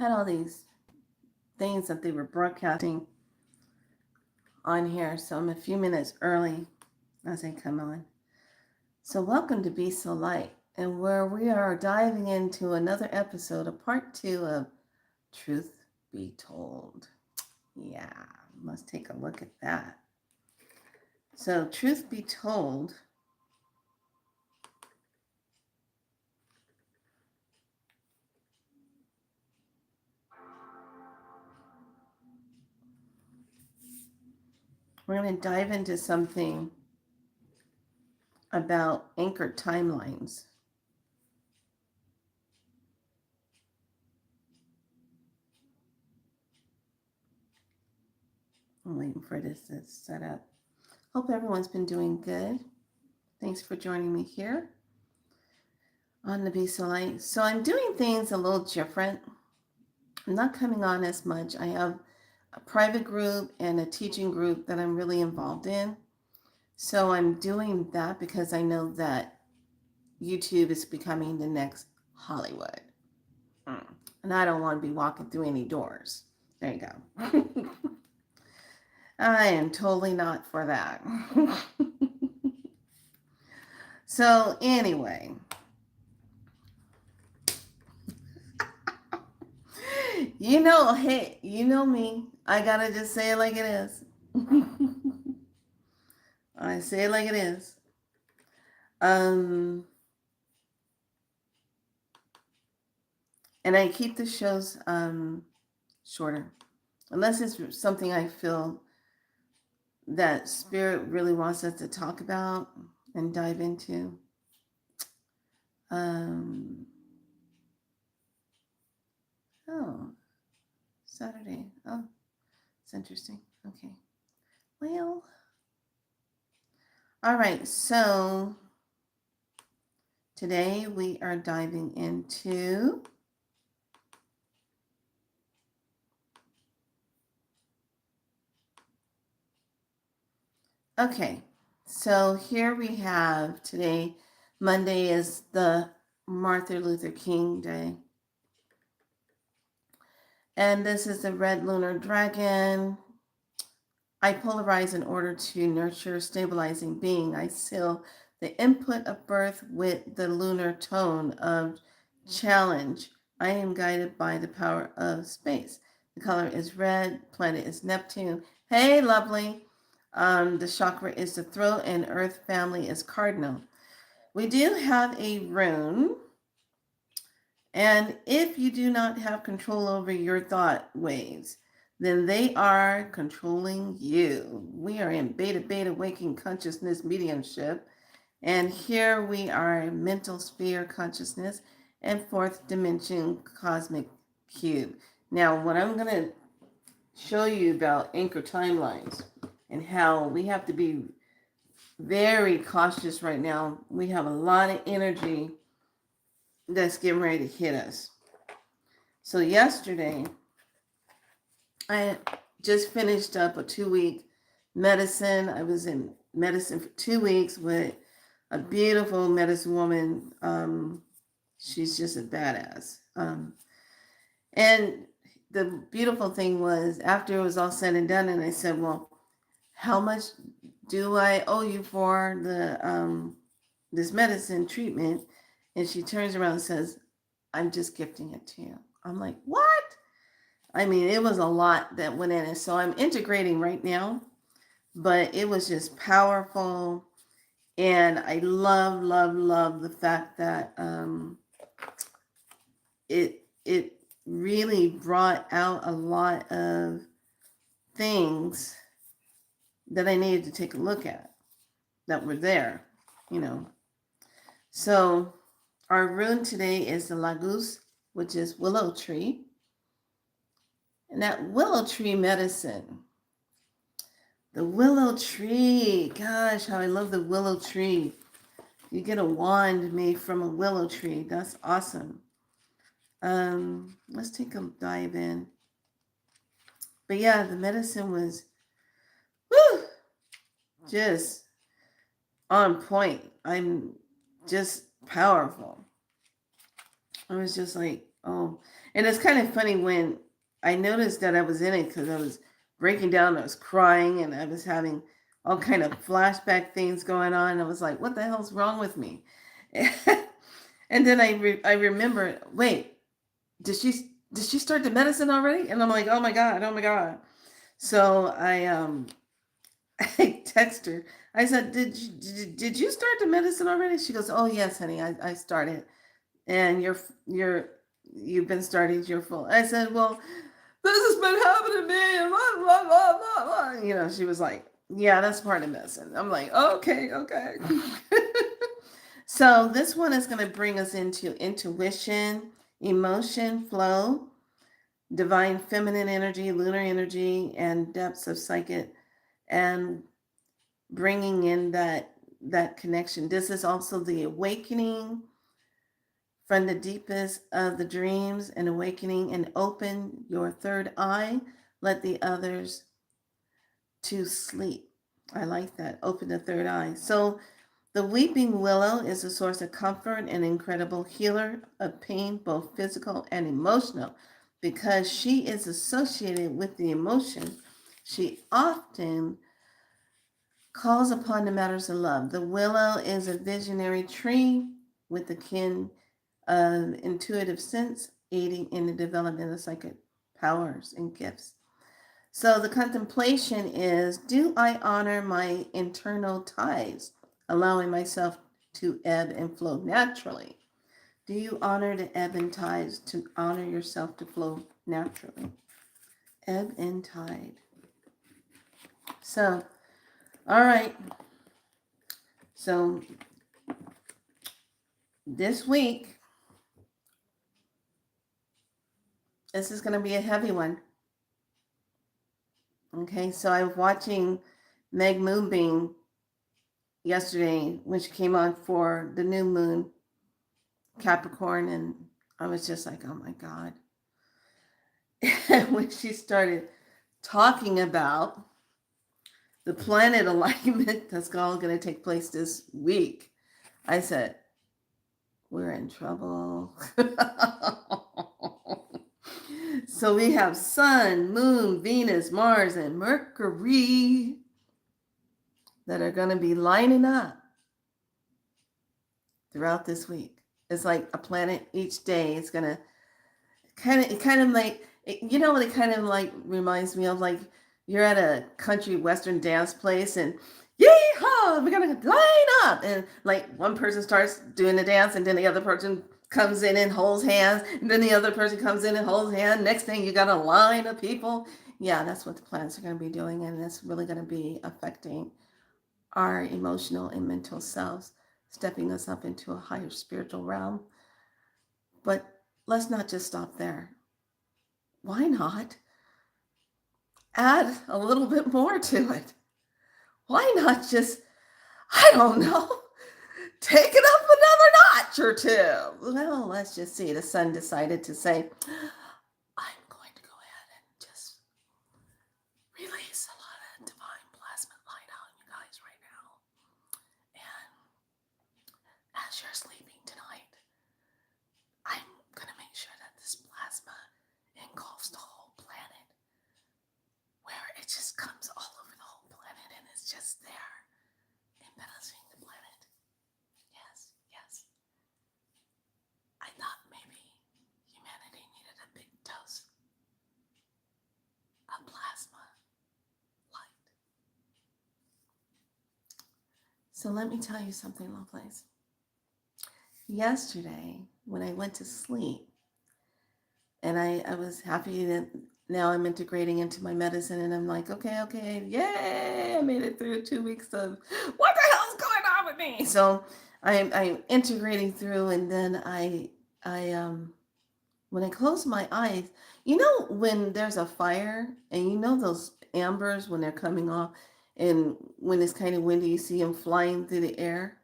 had all these things that they were broadcasting on here, so I'm a few minutes early as I come on. So, welcome to Be So Light, and where we are diving into another episode, a part two of Truth Be Told. Yeah, let's take a look at that. So, truth be told, we're going to dive into something about anchored timelines. I'm waiting for this to set up. Hope everyone's been doing good. Thanks for joining me here on the Be So Light. So I'm doing things a little different. I'm not coming on as much. I have a private group and a teaching group that I'm really involved in. So I'm doing that because I know that YouTube is becoming the next Hollywood. And I don't want to be walking through any doors. There you go. I am totally not for that. So anyway, hey, you know me. I gotta just say it like it is. I say it like it is. And I keep the shows shorter, unless it's something I feel that Spirit really wants us to talk about and dive into. Oh, Saturday. Oh, it's interesting. Okay. Well, all right. So today we are diving into okay. So here we have today, Monday is the Martin Luther King Day. And this is the red lunar dragon. I polarize in order to nurture stabilizing being. I seal the input of birth with the lunar tone of challenge. I am guided by the power of space. The color is red. Planet is Neptune. Hey, lovely. The chakra is the throat, and Earth family is cardinal. We do have a rune. And if you do not have control over your thought waves, then they are controlling you. We are in beta waking consciousness mediumship. And here we are in mental sphere consciousness and fourth dimension cosmic cube. Now, what I'm going to show you about anchor timelines and how we have to be very cautious right now. We have a lot of energy that's getting ready to hit us. So yesterday, I just finished up a 2-week medicine. I was in medicine for 2 weeks with a beautiful medicine woman. She's just a badass. And the beautiful thing was, after it was all said and done, and I said, well, how much do I owe you for the this medicine treatment? And she turns around and says, I'm just gifting it to you. I'm like, what? I mean, it was a lot that went in it. So I'm integrating right now, but it was just powerful. And I love the fact that it really brought out a lot of things that I needed to take a look at that were there, you know. So our rune today is the Lagus, which is willow tree. And that willow tree medicine, the willow tree, gosh, how I love the willow tree. You get a wand made from a willow tree. That's awesome. Let's take a dive in. But yeah, the medicine was just on point. I'm just powerful. I was just like, oh. And it's kind of funny when I noticed that I was in it because I was breaking down, I was crying, and I was having all kind of flashback things going on. I was like, "What the hell's wrong with me?" And then I remember, wait, did she start the medicine already? And I'm like, "Oh my god, oh my god!" So I text her. I said, did you start the medicine already?" She goes, "Oh yes, honey, I started." And you've been starting your full. I said, "Well, this has been happening to me," and blah, blah, blah, blah, blah. She was like, "Yeah, that's part of medicine." I'm like, "Okay, okay." So this one is going to bring us into intuition, emotion, flow, divine feminine energy, lunar energy, and depths of psychic, and bringing in that connection. This is also the awakening from the deepest of the dreams, and awakening, and open your third eye. Let the others to sleep. I like that. Open the third eye. So the weeping willow is a source of comfort and incredible healer of pain, both physical and emotional. Because she is associated with the emotion, she often calls upon the matters of love. The willow is a visionary tree with a kin of intuitive sense, aiding in the development of psychic powers and gifts. So the contemplation is, do I honor my internal ties, allowing myself to ebb and flow naturally? Do you honor the ebb and tides to honor yourself to flow naturally? Ebb and tide. So, all right. So this week, this is going to be a heavy one. Okay, so I was watching Meg Moonbeam yesterday when she came on for the new moon, Capricorn, and I was just like, oh my God. When she started talking about the planet alignment that's all going to take place this week, I said, we're in trouble. So we have Sun, Moon, Venus, Mars, and Mercury that are going to be lining up throughout this week. It's like a planet each day. It's going to kind of like, what it kind of like reminds me of, like you're at a country western dance place and yeehaw, we're going to line up. And like one person starts doing the dance and then the other person comes in and holds hands. And then the other person comes in and holds hands. Next thing you got a line of people. Yeah, that's what the planets are going to be doing. And it's really going to be affecting our emotional and mental selves, stepping us up into a higher spiritual realm. But let's not just stop there. Why not add a little bit more to it? Why not just, I don't know, take it up another notch or two? Well, let's just see. The sun decided to say, I'm going to go ahead and just release a lot of divine plasma light on you guys right now. And as you're sleeping tonight, I'm going to make sure that this plasma engulfs the whole planet, where it just comes all over the whole planet and it's just there, embellishing the planet. Yes, yes. I thought maybe humanity needed a big dose of plasma light. So let me tell you something, lovelies. Yesterday, when I went to sleep, and I was happy that now I'm integrating into my medicine, and I'm like, okay, yay, I made it through 2 weeks of what the hell's going on with me? So I'm integrating through, and then I when I close my eyes, when there's a fire, and those ambers when they're coming off, and when it's kind of windy, you see them flying through the air.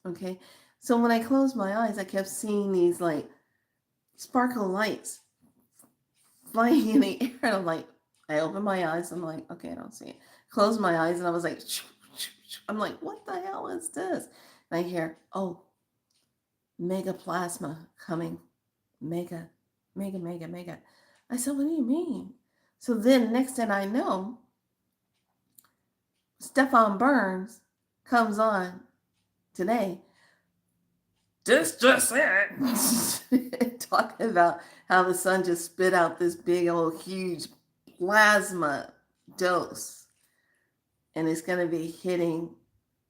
Okay, so when I closed my eyes, I kept seeing these like sparkle lights flying in the air. And I'm like, I opened my eyes. I'm like, okay, I don't see it. Closed my eyes and I was like, I'm like, what the hell is this? And I hear, oh, mega plasma coming. Mega. Mega. I said, what do you mean? So then next thing I know, Stephon Burns comes on today. This just it. Talking about how the sun just spit out this big old huge plasma dose. And it's going to be hitting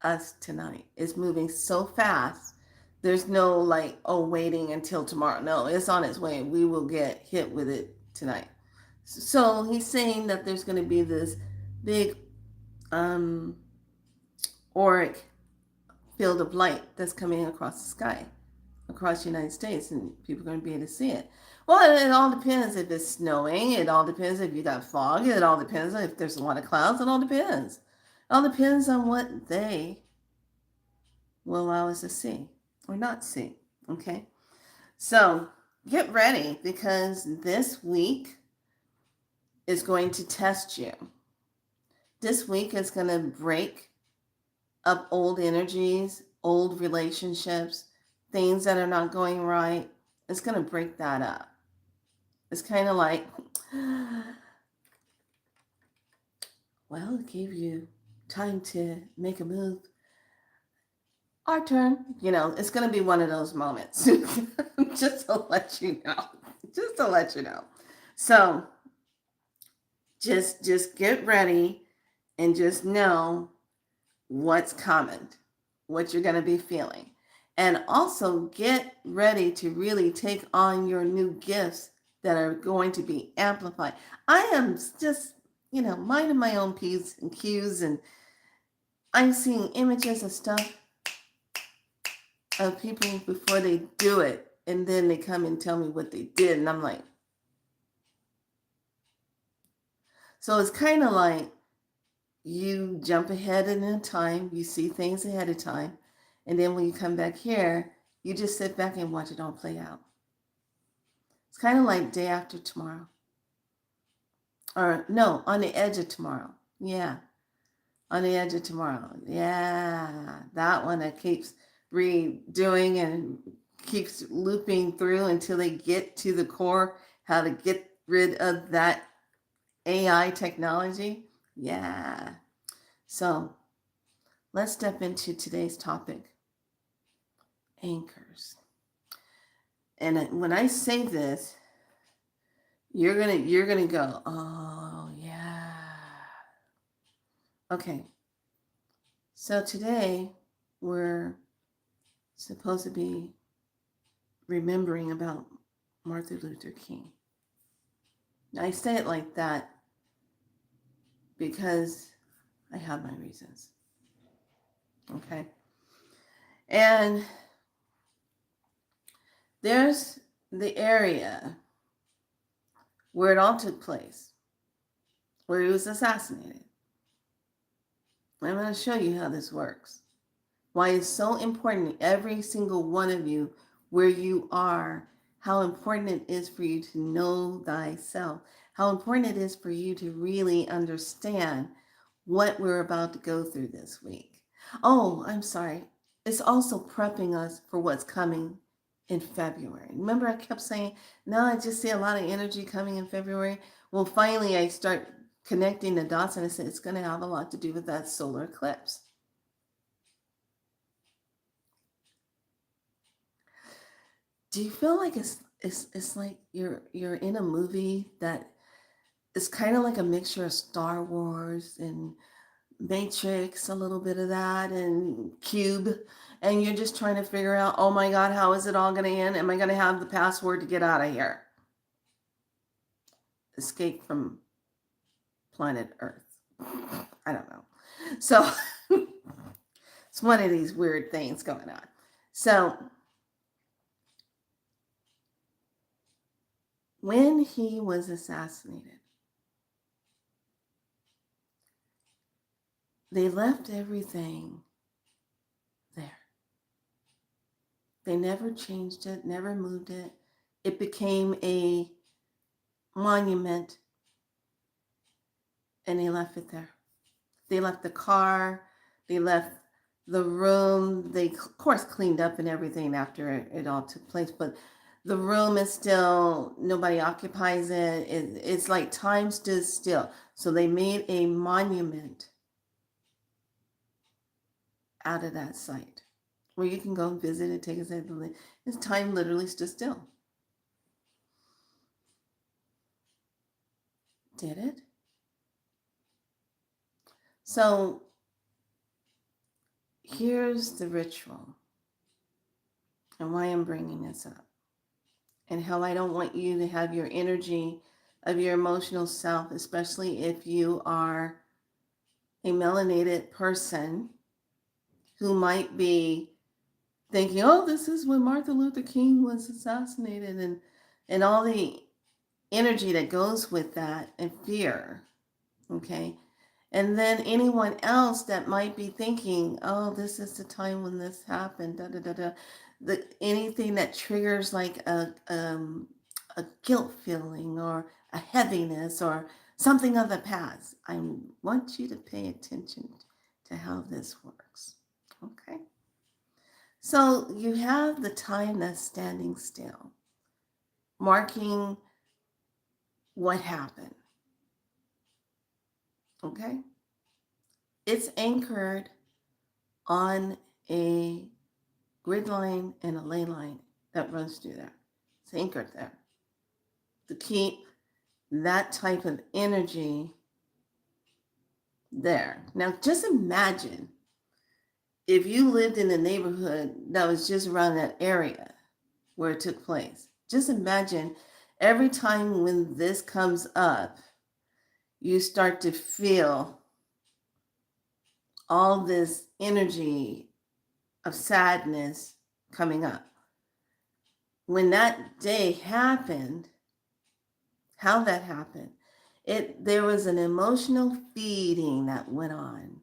us tonight. It's moving so fast. There's no like, oh, waiting until tomorrow. No, it's on its way. We will get hit with it tonight. So he's saying that there's going to be this big um, auric field of light that's coming across the sky, across the United States, and people are going to be able to see it. Well, it all depends if it's snowing. It all depends if you got fog. It all depends if there's a lot of clouds. It all depends. It all depends on what they will allow us to see or not see. Okay? So get ready because this week is going to test you. This week is going to break up old energies, old relationships, things that are not going right. It's going to break that up. It's kind of like, well, it gave you time to make a move. Our turn. You know, it's going to be one of those moments. Just to let you know. Just to let you know. So just get ready and just know what's coming, what you're going to be feeling. And also get ready to really take on your new gifts that are going to be amplified. I am just, minding my own P's and Q's, and I'm seeing images of stuff of people before they do it. And then they come and tell me what they did. And I'm like, so it's kind of like you jump ahead in time, you see things ahead of time. And then when you come back here, you just sit back and watch it all play out. It's kind of like day after tomorrow. Or no, on the edge of tomorrow. Yeah. On the edge of tomorrow. Yeah. That one that keeps redoing and keeps looping through until they get to the core, how to get rid of that AI technology. Yeah. So let's step into today's topic. Anchors. And when I say this, you're gonna go, oh yeah. Okay. So today we're supposed to be remembering about Martin Luther King. Now I say it like that because I have my reasons. Okay. And there's the area where it all took place, where he was assassinated. I'm going to show you how this works. Why it's so important, every single one of you, where you are, how important it is for you to know thyself, how important it is for you to really understand what we're about to go through this week. Oh, I'm sorry. It's also prepping us for what's coming in February. Remember I kept saying, no, I just see a lot of energy coming in February. Well, finally I start connecting the dots and I said it's going to have a lot to do with that solar eclipse. Do you feel like it's like you're in a movie that is kind of like a mixture of Star Wars and Matrix, a little bit of that, and Cube, and you're just trying to figure out, oh my God, how is it all going to end? Am I going to have the password to get out of here? Escape from planet Earth. I don't know. So it's one of these weird things going on. So when he was assassinated, they left everything there. They never changed it, never moved it. It became a monument, and they left it there. They left the car, they left the room. They, of course, cleaned up and everything after it all took place, but The room is still, nobody occupies it. It's like time stood still. So they made a monument out of that site where you can go and visit and take a second. This time literally stood still. Did it? So here's the ritual and why I'm bringing this up, and how I don't want you to have your energy of your emotional self, especially if you are a melanated person who might be thinking, oh, this is when Martin Luther King was assassinated, and all the energy that goes with that, and fear. Okay. And then anyone else that might be thinking, oh, this is the time when this happened, da da da da. Anything that triggers like a guilt feeling or a heaviness or something of the past. I want you to pay attention to how this works. Okay. So you have the time that's standing still, marking what happened. Okay. It's anchored on a grid line and a ley line that runs through there. It's anchored there to keep that type of energy there. Now, just imagine if you lived in a neighborhood that was just around that area where it took place. Just imagine every time when this comes up, you start to feel all this energy of sadness coming up. When that day happened, how that happened, there was an emotional feeding that went on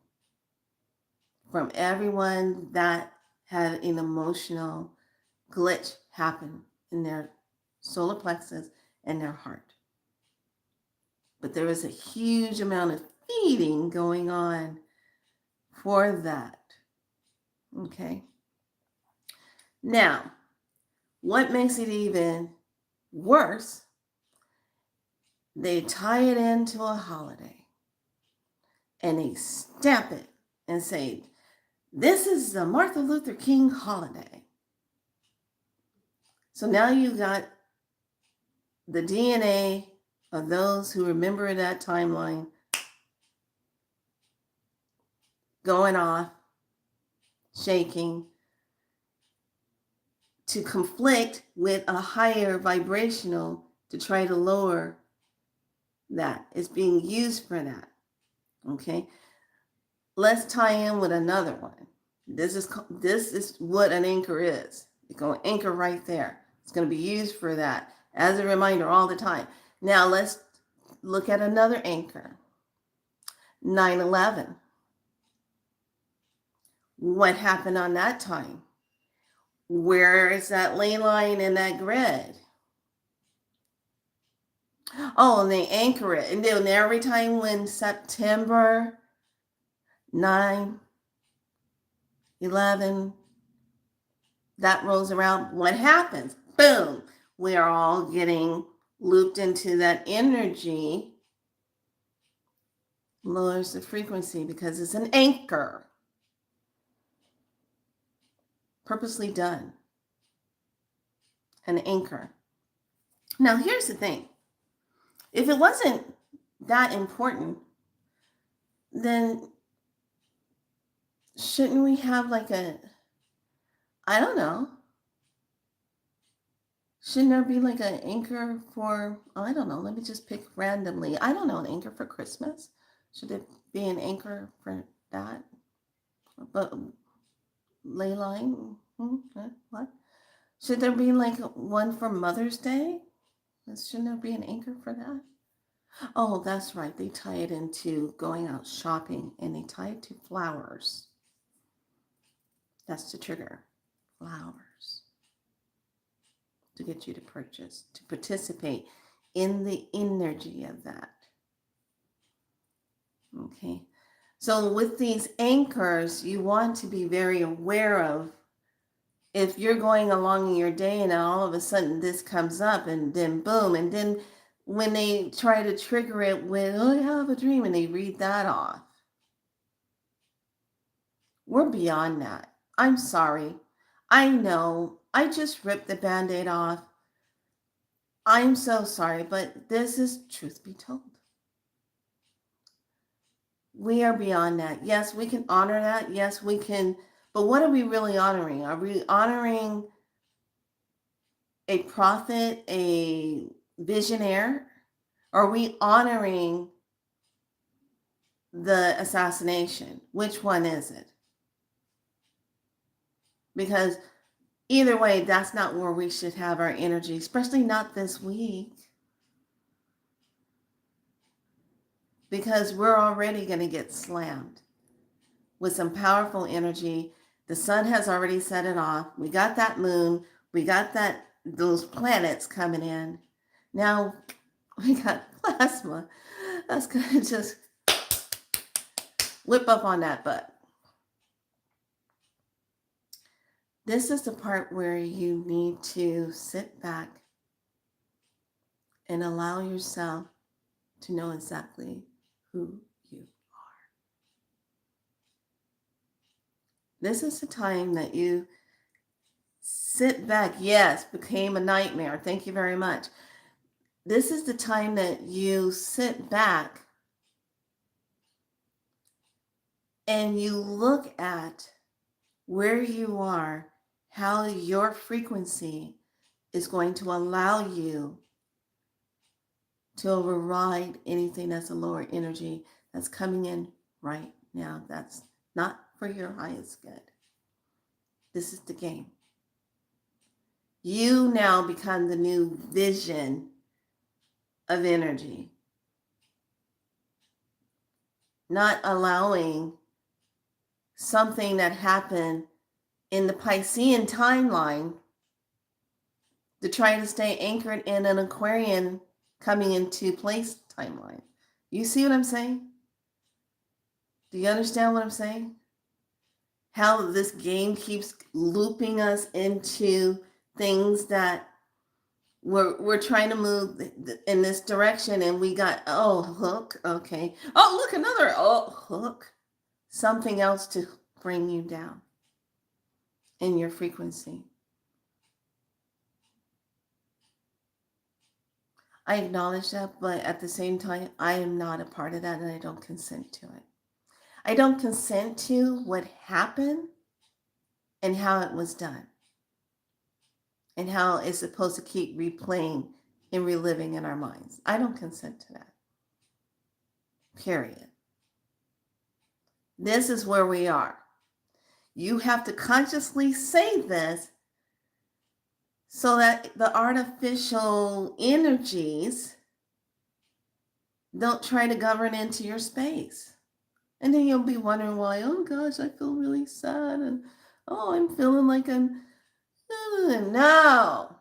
from everyone that had an emotional glitch happen in their solar plexus and their heart. But there was a huge amount of feeding going on for that. Okay. Now, what makes it even worse, they tie it into a holiday and they stamp it and say, this is the Martin Luther King holiday. So now you got the DNA of those who remember that timeline going off, shaking, to conflict with a higher vibrational to try to lower that. It's being used for that. Okay. Let's tie in with another one. This is what an anchor is. It's going to anchor right there. It's going to be used for that as a reminder all the time. Now let's look at another anchor. 9/11. What happened on that time? Where is that ley line in that grid? Oh, and they anchor it. And then every time when September 9/11, that rolls around, what happens? Boom. We are all getting looped into that energy, lowers the frequency because it's an anchor. Purposely done. An anchor. Now, here's the thing. If it wasn't that important, then shouldn't we have like I don't know. Shouldn't there be like an anchor for, I don't know, let me just pick randomly. I don't know, an anchor for Christmas? Should it be an anchor for that? But ley line? What? Should there be like one for Mother's Day? Shouldn't there be an anchor for that? Oh, that's right. They tie it into going out shopping and they tie it to flowers. That's the trigger. Flowers. To get you to purchase, to participate in the energy of that. Okay. So with these anchors, you want to be very aware of if you're going along in your day and all of a sudden this comes up and then boom, and then when they try to trigger it with, oh, I have a dream, and they read that off. We're beyond that. I'm sorry. I know. I just ripped the band aid off. I'm so sorry, but this is truth be told. We are beyond that. Yes, we can honor that. Yes, we can. But what are we really honoring? Are we honoring a prophet, a visionaire? Are we honoring the assassination? Which one is it? Because either way, that's not where we should have our energy, especially not this week. Because we're already going to get slammed with some powerful energy. The sun has already set it off. We got that moon. We got those planets coming in. Now we got plasma. That's going to just whip up on that butt. This is the part where you need to sit back and allow yourself to know exactly who you are. This is the time that you sit back. Yes, became a nightmare. Thank you very much. This is the time that you sit back and you look at where you are, how your frequency is going to allow you to override anything that's a lower energy that's coming in right now. That's not for your highest good. This is the game. You now become the new vision of energy, not allowing something that happened in the Piscean timeline to try to stay anchored in an Aquarian coming into place timeline. You see what I'm saying? Do you understand what I'm saying? How this game keeps looping us into things that we're trying to move in this direction, and we got, oh, hook, okay, oh, look, another, oh, hook, something else to bring you down in your frequency. I acknowledge that, but at the same time, I am not a part of that, and I don't consent to it. I don't consent to what happened and how it was done, and how it's supposed to keep replaying and reliving in our minds. I don't consent to that. Period. This is where we are. You have to consciously say this so that the artificial energies don't try to govern into your space. And then you'll be wondering why, oh gosh, I feel really sad, and oh, I'm feeling like I'm, no.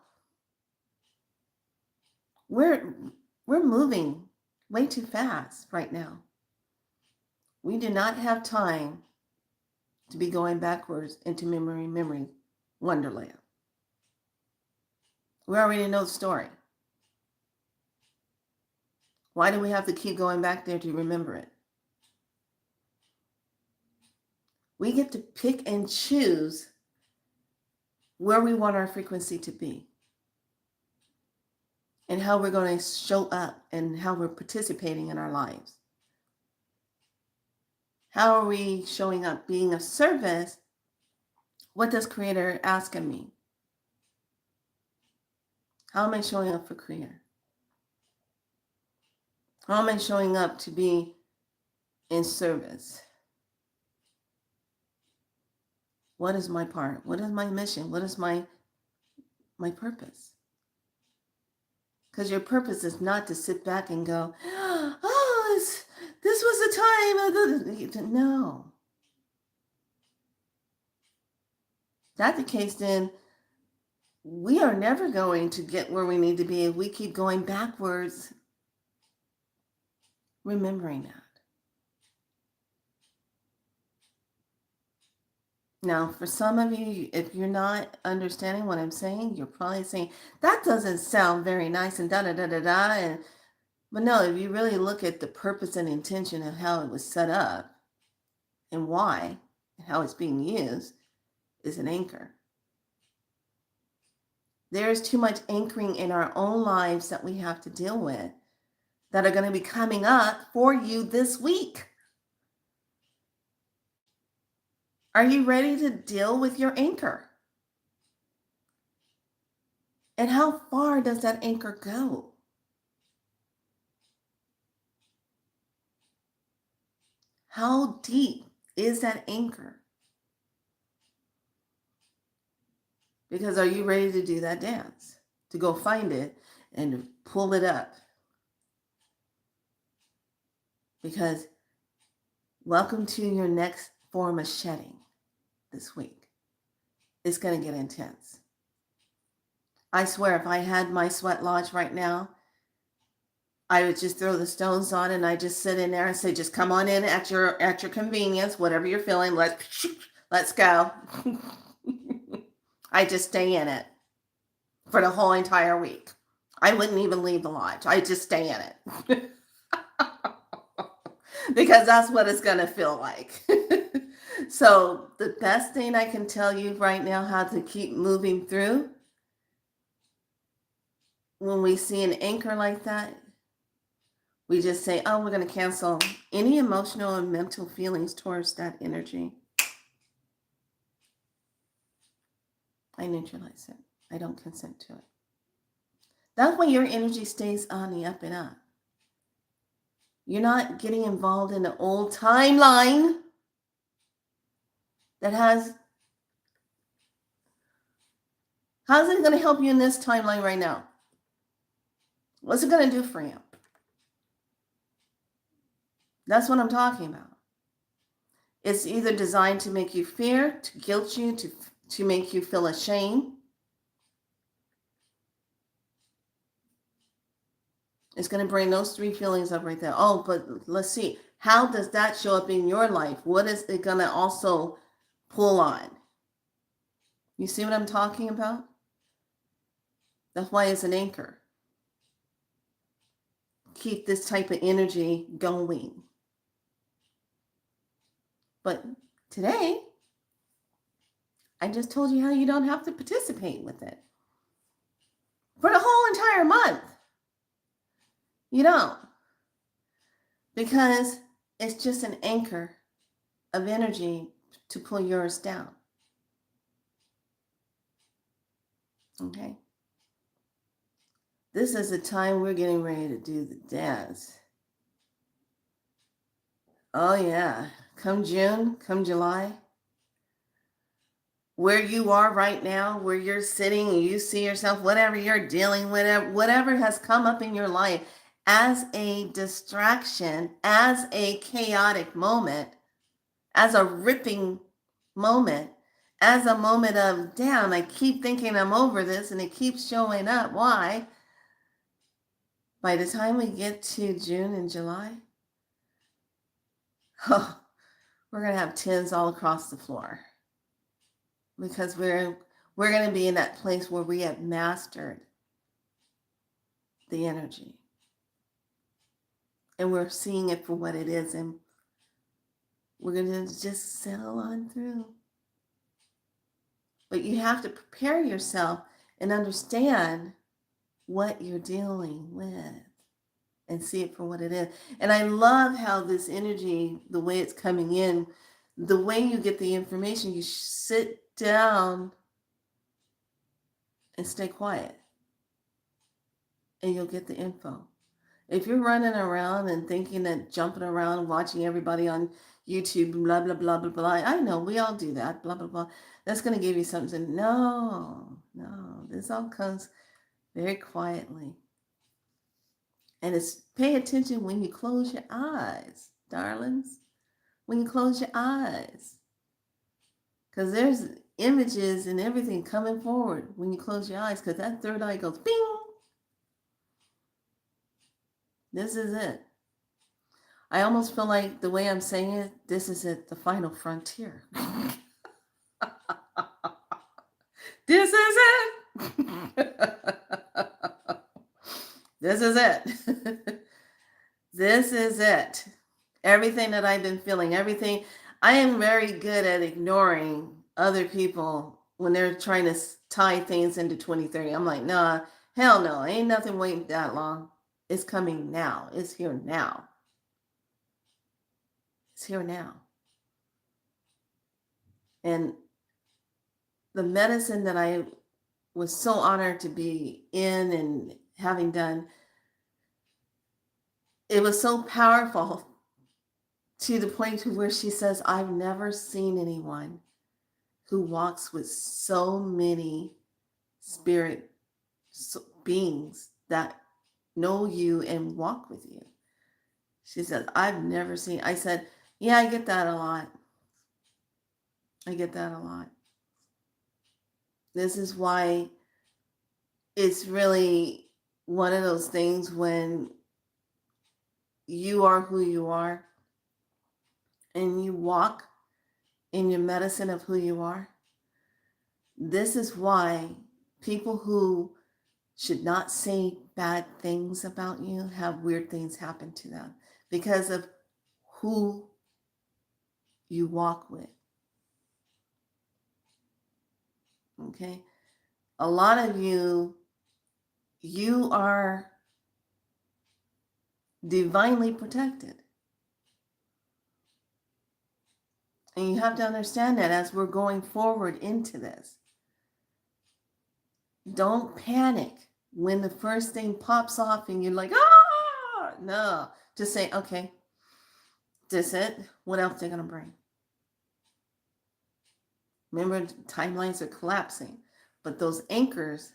We're moving way too fast right now. We do not have time to be going backwards into memory wonderland. We already know the story. Why do we have to keep going back there to remember it? We get to pick and choose where we want our frequency to be and how we're going to show up and how we're participating in our lives. How are we showing up, being of service? What does Creator ask of me? How am I showing up for Creator? How am I showing up to be in service? What is my part? What is my mission? What is my purpose? Because your purpose is not to sit back and go, oh, this was the time. No. If that's the case, then we are never going to get where we need to be if we keep going backwards, remembering that. Now, for some of you, if you're not understanding what I'm saying, you're probably saying, that doesn't sound very nice and da da da da da. But no, if you really look at the purpose and intention of how it was set up and why and how it's being used, is an anchor. There's too much anchoring in our own lives that we have to deal with that are going to be coming up for you this week. Are you ready to deal with your anchor? And how far does that anchor go? How deep is that anchor? Because are you ready to do that dance? To go find it and pull it up? Because welcome to your next form of shedding this week. It's going to get intense. I swear, if I had my sweat lodge right now, I would just throw the stones on and I just sit in there and say, just come on in at your convenience, whatever you're feeling. Let's go. I just stay in it for the whole entire week. I wouldn't even leave the lodge. I just stay in it. Because that's what it's going to feel like. So the best thing I can tell you right now how to keep moving through when we see an anchor like that, we just say, oh, we're going to cancel any emotional and mental feelings towards that energy. I neutralize it. I don't consent to it. That way your energy stays on the up and up. You're not getting involved in the old timeline that has... How's it going to help you in this timeline right now? What's it going to do for you? That's what I'm talking about. It's either designed to make you fear, to guilt you, to make you feel ashamed. It's going to bring those three feelings up right there. Oh, but let's see. How does that show up in your life? What is it going to also pull on? You see what I'm talking about? That's why it's an anchor. Keep this type of energy going. But today, I just told you how you don't have to participate with it for the whole entire month. You don't. Because it's just an anchor of energy to pull yours down. Okay? This is the time we're getting ready to do the dance. Oh, yeah. Come June, come July. Where you are right now, where you're sitting and you see yourself, whatever you're dealing with, whatever has come up in your life as a distraction, as a chaotic moment, as a ripping moment, as a moment of, damn, I keep thinking I'm over this and it keeps showing up. Why? By the time we get to June and July, oh, we're going to have tens all across the floor. Because we're going to be in that place where we have mastered the energy. And we're seeing it for what it is. And we're going to just settle on through. But you have to prepare yourself and understand what you're dealing with and see it for what it is. And I love how this energy, the way it's coming in, the way you get the information, you sit down and stay quiet and you'll get the info. If you're running around and thinking that jumping around, watching everybody on YouTube, blah, blah, blah, blah, blah, I know we all do that, blah, blah, blah. That's going to give you something. No, this all comes very quietly. And it's pay attention when you close your eyes, darlings. When you close your eyes. Because there's images and everything coming forward when you close your eyes, because that third eye goes bing. This is it. I almost feel like the way I'm saying it, this is it, the final frontier. This is it. This is it. This is it. Everything that I've been feeling, everything. I am very good at ignoring other people when they're trying to tie things into 2030. I'm like, nah, hell no. Ain't nothing waiting that long. It's coming now. It's here now. It's here now. And the medicine that I was so honored to be in and having done, it was so powerful to the point to where she says, I've never seen anyone who walks with so many spirit beings that know you and walk with you. She says, I've never seen. I said, yeah, I get that a lot. I get that a lot. This is why it's really one of those things when you are who you are and you walk in your medicine of who you are. This is why people who should not say bad things about you have weird things happen to them because of who you walk with. Okay? A lot of you are divinely protected. And you have to understand that as we're going forward into this. Don't panic when the first thing pops off and you're like, ah, no. Just say, okay, this it. What else they're going to bring? Remember, timelines are collapsing, but those anchors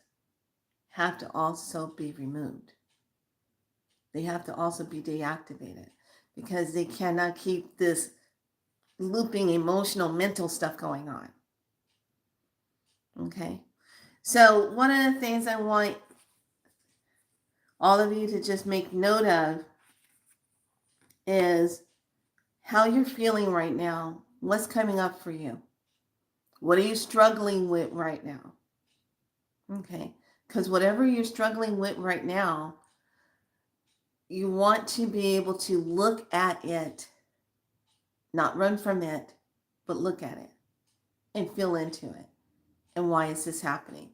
have to also be removed. They have to also be deactivated because they cannot keep this looping emotional, mental stuff going on. Okay? So one of the things I want all of you to just make note of is how you're feeling right now. What's coming up for you? What are you struggling with right now? Okay? Because whatever you're struggling with right now, you want to be able to look at it, not run from it, but look at it and feel into it. And why is this happening?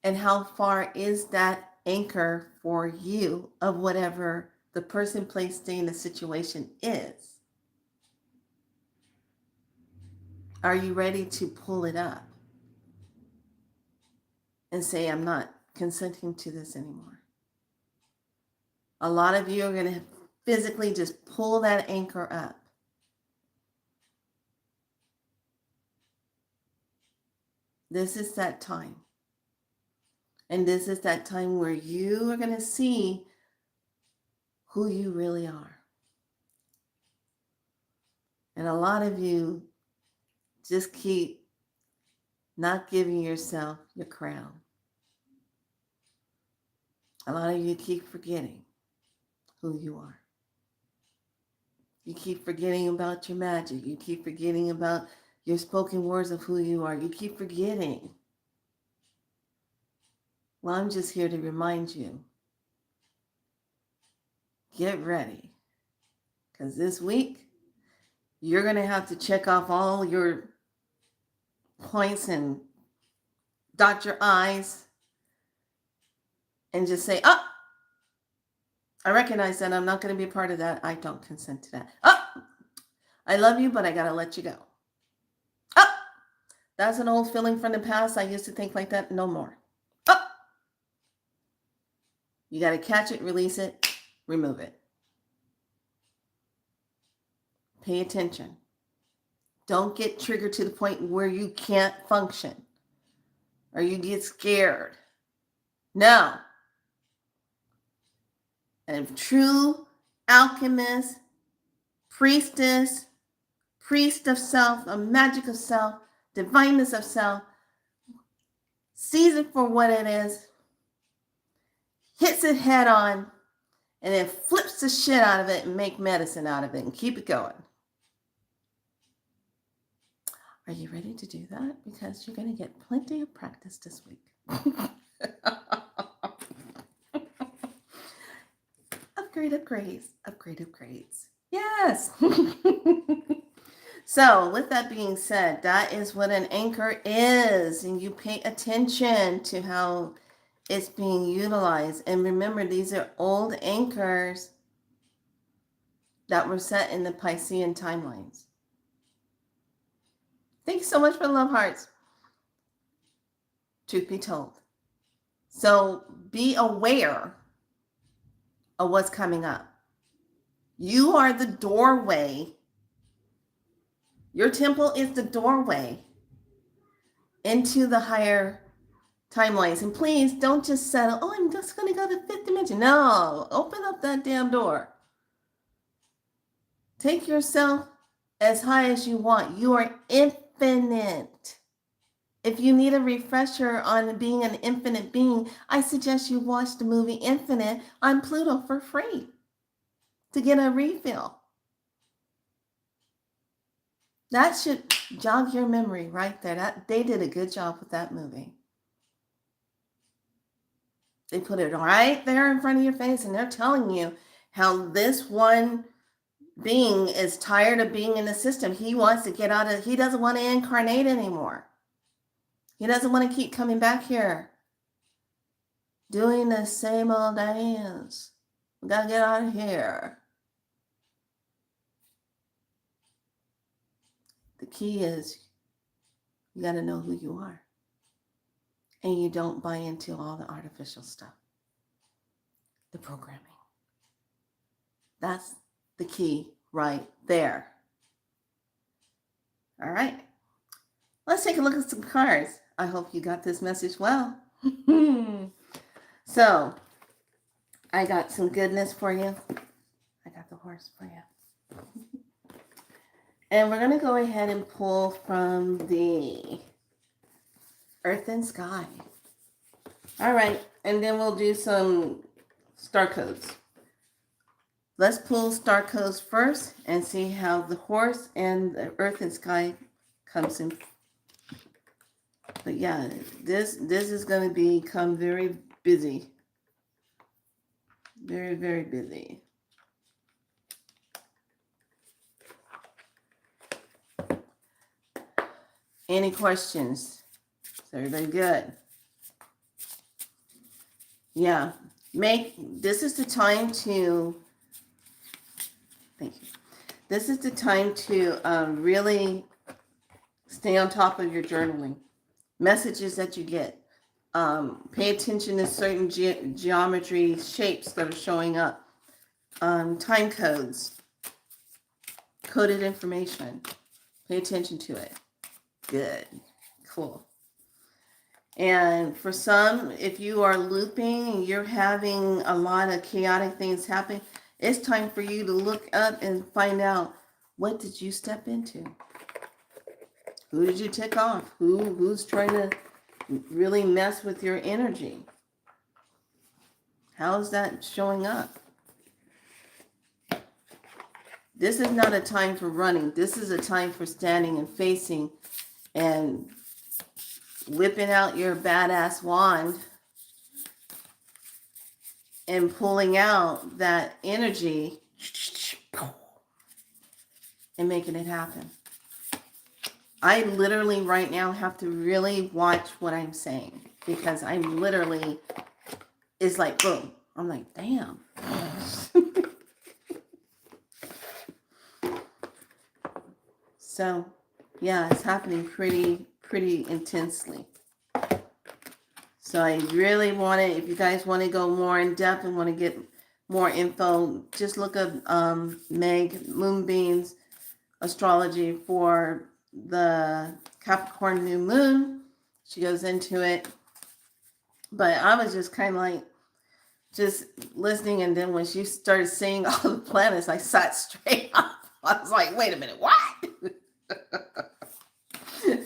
And how far is that anchor for you of whatever the person, place, thing, the situation is? Are you ready to pull it up and say, I'm not consenting to this anymore? A lot of you are going to physically just pull that anchor up. This is that time. And this is that time where you are going to see who you really are. And a lot of you just keep not giving yourself your crown. A lot of you keep forgetting who you are. You keep forgetting about your magic. You keep forgetting about your spoken words of who you are. You keep forgetting. Well, I'm just here to remind you. Get ready. Because this week, you're going to have to check off all your points and dot your I's and just say, oh, I recognize that I'm not going to be a part of that. I don't consent to that. Oh, I love you, but I got to let you go. Oh, that's an old feeling from the past. I used to think like that. No more. Oh, you got to catch it, release it, remove it. Pay attention. Don't get triggered to the point where you can't function or you get scared. No. And a true alchemist, priestess, priest of self, a magic of self, divineness of self, sees it for what it is, hits it head on, and then flips the shit out of it and make medicine out of it and keep it going. Are you ready to do that? Because you're going to get plenty of practice this week. Upgrades. Yes. So, with that being said, that is what an anchor is, and you pay attention to how it's being utilized. And remember, these are old anchors that were set in the Piscean timelines. Thanks so much for the love hearts. Truth be told. So be aware of what's coming up. You are the doorway. Your temple is the doorway into the higher timelines. And please don't just settle, oh, I'm just going to go to fifth dimension. No, open up that damn door. Take yourself as high as you want. You are infinite. If you need a refresher on being an infinite being, I suggest you watch the movie Infinite on Pluto for free to get a refill. That should jog your memory right there. They did a good job with that movie. They put it right there in front of your face, and they're telling you how this one being is tired of being in the system. He wants to get out of, he doesn't want to incarnate anymore. He doesn't want to keep coming back here, doing the same old dance. We got to get out of here. The key is you got to know who you are. And you don't buy into all the artificial stuff, the programming. That's the key right there. All right. Let's take a look at some cards. I hope you got this message well. So, I got some goodness for you. I got the horse for you. And we're going to go ahead and pull from the Earth and Sky. All right. And then we'll do some star codes. Let's pull star codes first and see how the horse and the Earth and Sky comes in. But yeah, this is going to become very busy. Very, very busy. Any questions? Is everybody good? Yeah. This is the time to, thank you. This is the time to really stay on top of your journaling. Messages that you get. Pay attention to certain geometry shapes that are showing up. Time codes. Coded information. Pay attention to it. Good. Cool. And for some, if you are looping and you're having a lot of chaotic things happen, it's time for you to look up and find out, what did you step into? Who did you tick off? Who's trying to really mess with your energy? How's that showing up? This is not a time for running. This is a time for standing and facing and whipping out your badass wand and pulling out that energy and making it happen. I literally right now have to really watch what I'm saying, because I'm literally, it's like, boom. I'm like, damn. So, yeah, it's happening pretty intensely. So I really want to, if you guys want to go more in depth and want to get more info, just look up Meg Moonbeam's astrology for the Capricorn new moon. She goes into it. But I was just kind of like, just listening, and then when she started saying all the planets, I sat straight up. I was like, wait a minute, what?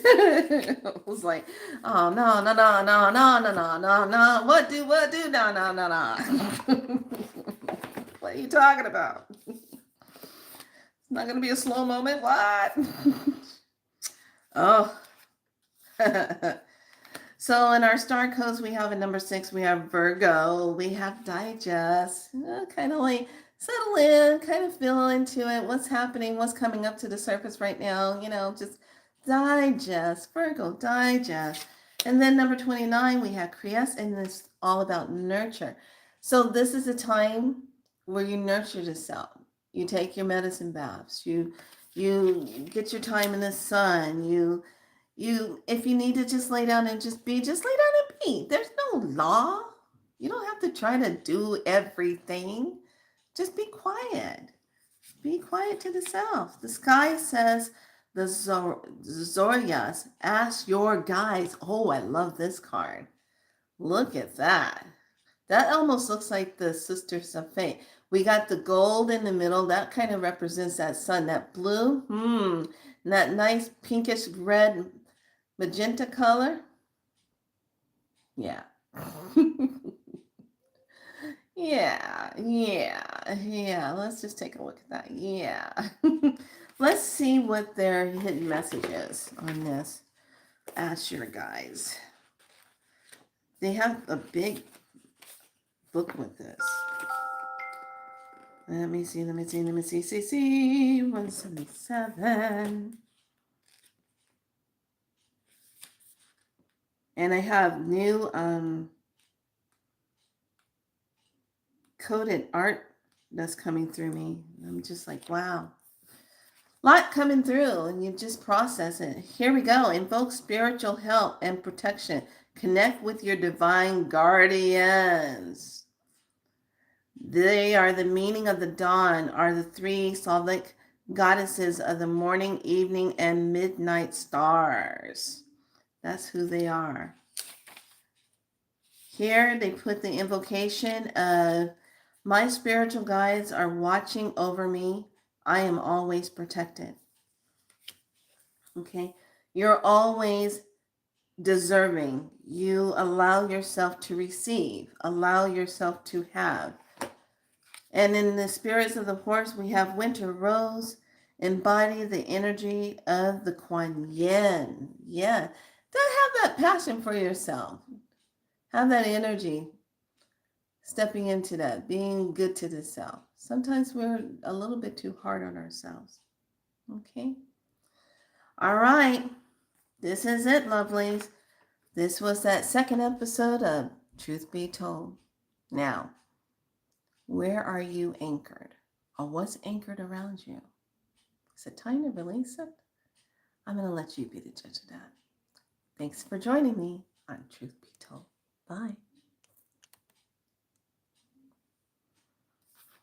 I was like, oh, no. What do, no. What are you talking about? It's not going to be a slow moment, what? Oh. So in our star codes, we have a number 6, we have Virgo, we have digest, kind of like settle in, kind of feel into it, what's happening, what's coming up to the surface right now, just digest, Virgo, digest. And then number 29, we have Creus, and it's all about nurture. So this is a time where you nurture yourself. You take your medicine baths, you get your time in the sun, you if you need to just lay down and just lay down and be. There's no law. You don't have to try to do everything. Just be quiet. Be quiet to the self. The sky says the Zorias, ask your guides. Oh, I love this card. Look at that. That almost looks like the Sisters of Fate. We got the gold in the middle. That kind of represents that sun. That blue, that nice pinkish red magenta color. Yeah. Yeah. Let's just take a look at that. Yeah. Let's see what their hidden message is on this. Ask your guys. They have a big book with this. Let me see. See. 177. And I have new coded art that's coming through me. I'm just like, wow. Lot coming through, and you just process it. Here we go. Invoke spiritual help and protection. Connect with your divine guardians. They are the meaning of the dawn, are the 3 Slavic goddesses of the morning, evening, and midnight stars. That's who they are. Here they put the invocation of, my spiritual guides are watching over me. I am always protected. Okay? You're always deserving. You allow yourself to receive. Allow yourself to have. And in the spirits of the horse, we have Winter Rose. Embody the energy of the Kuan Yin. Yeah. Have that passion for yourself. Have that energy. Stepping into that. Being good to the self. Sometimes we're a little bit too hard on ourselves. Okay? All right. This is it, lovelies. This was that second episode of Truth Be Told. Now, where are you anchored? Or what's anchored around you? Is it time to release it? I'm going to let you be the judge of that. Thanks for joining me on Truth Be Told. Bye.